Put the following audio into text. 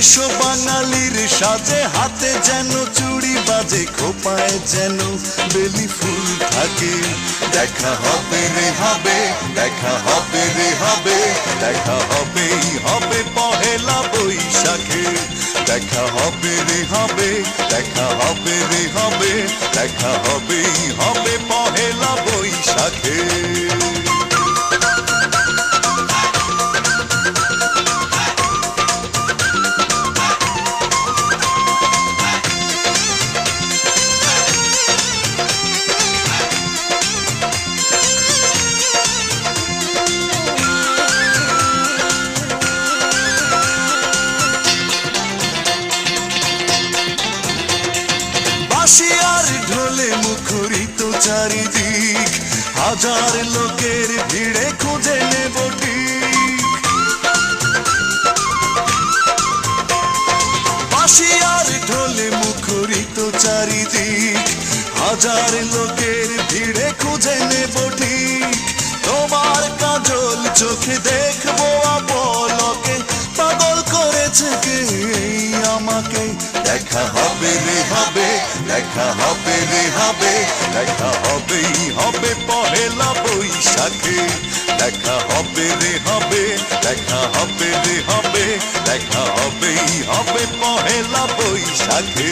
এসো বাঙালির সাজে, হাতে যেন চুড়ি বাজে, খোপায় যেন বেলি ফুল থাকে। দেখা হবে রে হবে, দেখা হবে রে হবে, দেখা হবেই হবে পহেলা বৈশাখে। দেখা হবে রে হবে, দেখা হবে রে হবে, দেখা হবেই হবে পহেলা বৈশাখে। বাঁশি আর ঢোলে মুখরিত চারিদিক, হাজার লোকের ভিড়ে খুঁজে নেব ঠিক। বাঁশি আর ঢোলে মুখরিত চারিদিক, হাজার লোকের ভিড়ে খুঁজে নেব ঠিক। তোমার কাজল চোখে দেখবো আপলকে, পাগল করেছে কে আমাকে। দেখা হবে রে হবে, দেখা হবে রে হবে, দেখা হবেই হবে পহেলা বৈশাখে। দেখা হবে রে হবে, দেখা হবে রে হবে, দেখা হবেই হবে পহেলা বৈশাখে।